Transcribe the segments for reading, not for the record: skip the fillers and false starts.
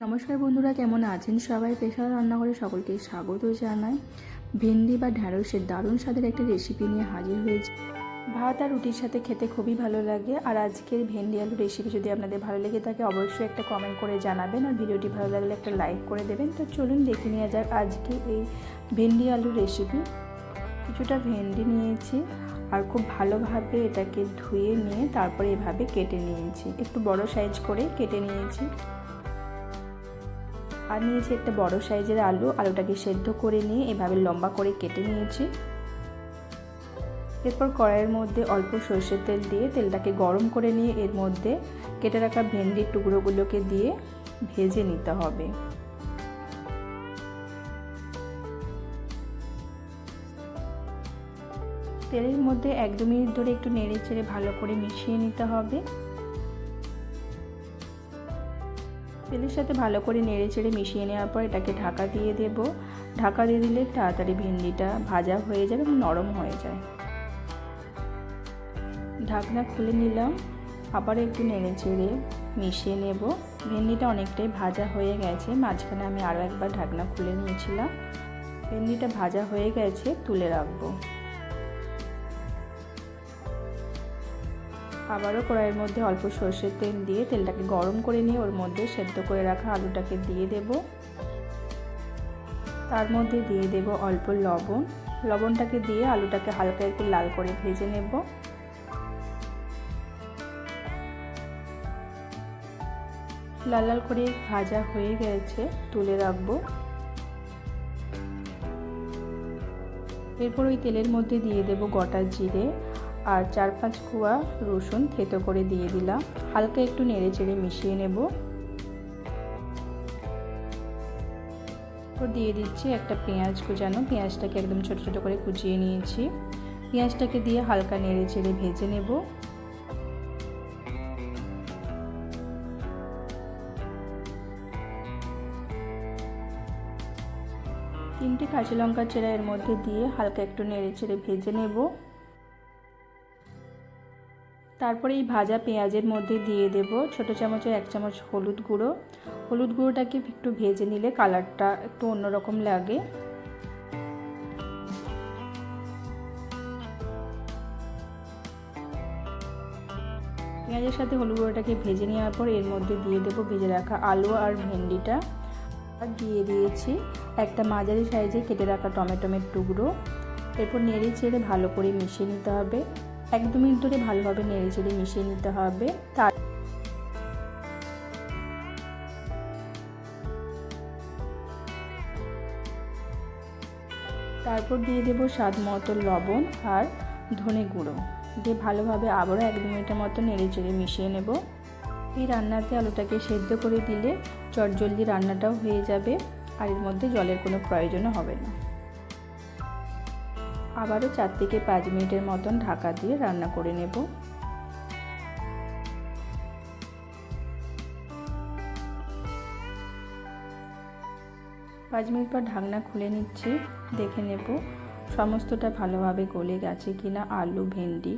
নমস্কার বন্ধুরা, কেমন আছেন সবাই? পেশাদার রান্নাঘরে সকলকে স্বাগত জানাই। ভেন্ডি বা ঢ্যাঁড়সের দারুণ স্বাদের একটা রেসিপি নিয়ে হাজির হয়েছি। ভাত আর রুটির সাথে খেতে খুবই ভালো লাগে। আর আজকের ভেন্ডি আলু রেসিপি যদি আপনাদের ভালো লেগে থাকে অবশ্যই একটা কমেন্ট করে জানাবেন, আর ভিডিওটি ভালো লাগলে একটা লাইক করে দেবেন। তো চলুন দেখে নেওয়া যাক আজকে এই ভেন্ডি আলু রেসিপি। কিছুটা ভেন্ডি নিয়েছি আর খুব ভালোভাবে এটাকে ধুয়ে নিয়ে তারপরে এভাবে কেটে নিয়েছি। একটু বড় সাইজ করে কেটে নিয়েছি। আর নিয়েছি একটা বড় সাইজের আলুটাকে সেদ্ধ করে নিয়ে এভাবে লম্বা করে কেটে নিয়েছি। এরপর কড়াইয়ের মধ্যে অল্প সরষের তেল দিয়ে তেলটাকে গরম করে নিয়ে এর মধ্যে কেটে রাখা ভেন্ডির টুকরোগুলোকে দিয়ে ভেজে নিতে হবে। তেলের মধ্যে 1-2 মিনিট ধরে একটু নেড়ে চেড়ে ভালো করে মিশিয়ে নিতে হবে। তেলের সাথে ভালো করে নেড়ে চেড়ে মিশিয়ে নেওয়ার পর এটাকে ঢাকা দিয়ে দেব। ঢাকা দিয়ে দিলে তাড়াতাড়ি ভেন্ডিটা ভাজা হয়ে যাবে এবং নরম হয়ে যায়। ঢাকনা খুলে নিলাম, আবার একটু নেড়ে চেড়ে মিশিয়ে নেব। ভেন্ডিটা অনেকটাই ভাজা হয়ে গেছে। মাঝখানে আমি আরও একবার ঢাকনা খুলে নিয়েছিলাম। ভেন্ডিটা ভাজা হয়ে গেছে, তুলে রাখবো। আবারও কড়াইয়ের মধ্যে অল্প সরষের তেল দিয়ে তেলটাকে গরম করে নিয়ে ওর মধ্যে সেদ্ধ করে রাখা আলুটাকে দিয়ে দেব। তার মধ্যে দিয়ে দেব অল্প লবণ। লবণটাকে দিয়ে আলুটাকে হালকা একটু লাল করে ভেজে নেব। লাল লাল করে ভাজা হয়ে গেছে, তুলে রাখবো। এরপর ওই তেলের মধ্যে দিয়ে দেব গোটা জিরে আর 4-5 কোয়া রসুন থেতো করে দিয়ে দিলাম। হালকা একটু নেড়ে চেড়ে মিশিয়ে নেব। তো দিয়ে দিচ্ছি একটা পেঁয়াজ কুচানো। পেঁয়াজটাকে একদম ছোট ছোট করে কুচিয়ে নিয়েছি। পেঁয়াজটাকে দিয়ে হালকা নেড়ে চেড়ে ভেজে নেব। তিনটে কাঁচা লঙ্কা চেরা এর মধ্যে দিয়ে হালকা একটু নেড়ে চেড়ে ভেজে নেব। তারপরে এই ভাজা পেঁয়াজের মধ্যে দিয়ে দেব ছোট চামচের 1 চামচ হলুদ গুঁড়ো। হলুদ গুঁড়োটাকে একটু ভেজে নিলে কালারটা একটু অন্যরকম লাগে। পেঁয়াজের সাথে হলুদ গুঁড়োটাকে ভেজে নেওয়ার পর এর মধ্যে দিয়ে দেব ভেজে রাখা আলু আর ভেন্ডিটা। আর দিয়ে দিয়েছি একটা মাঝারি সাইজে কেটে রাখা টমেটোর টুকরো। এরপর নেড়ে চেড়ে ভালো করে মিশিয়ে নিতে হবে। 1-2 মিনিট ধরে ভালোভাবে নেড়ে চেড়ে মিশিয়ে নিতে হবে। তারপর দিয়ে দেব স্বাদ মতো লবণ আর ধনে গুঁড়ো দিয়ে ভালোভাবে আবারও 1-2 মিনিটের মতো নেড়ে চেড়ে মিশিয়ে নেব। এই রান্নাতে আলুটাকে সেদ্ধ করে দিলে চটজলদি রান্নাটাও হয়ে যাবে আর এর মধ্যে জলের কোনো প্রয়োজনও হবে না। আবারও 4-5 মিনিটের মতন ঢাকা দিয়ে রান্না করে নেব। 5 মিনিট পর ঢাকনা খুলে নিচ্ছি, দেখে নেব সমস্তটা ভালোভাবে গলে গেছে কিনা আলু ভেন্ডি।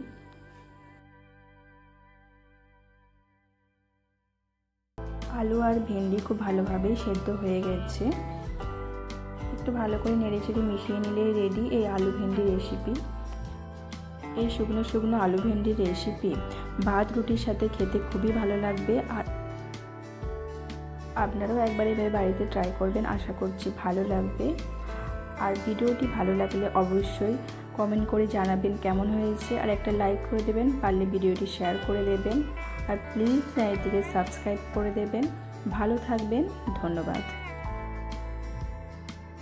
আলু আর ভেন্ডি খুব ভালোভাবেই সেদ্ধ হয়ে গেছে। একটু ভালো করে নেড়ে চেড়ে মিশিয়ে নিলেই রেডি এই আলু ভেন্ডি রেসিপি। এই শুকনো শুকনো আলু ভেন্ডির রেসিপি ভাত রুটির সাথে খেতে খুবই ভালো লাগবে। আর আপনারাও একবার এভাবে বাড়িতে ট্রাই করবেন, আশা করছি ভালো লাগবে। আর ভিডিওটি ভালো লাগলে অবশ্যই কমেন্ট করে জানাবেন কেমন হয়েছে, আর একটা লাইক করে দেবেন, পারলে ভিডিওটি শেয়ার করে দেবেন, আর প্লিজ চ্যানেলটিকে সাবস্ক্রাইব করে দেবেন। ভালো থাকবেন, ধন্যবাদ।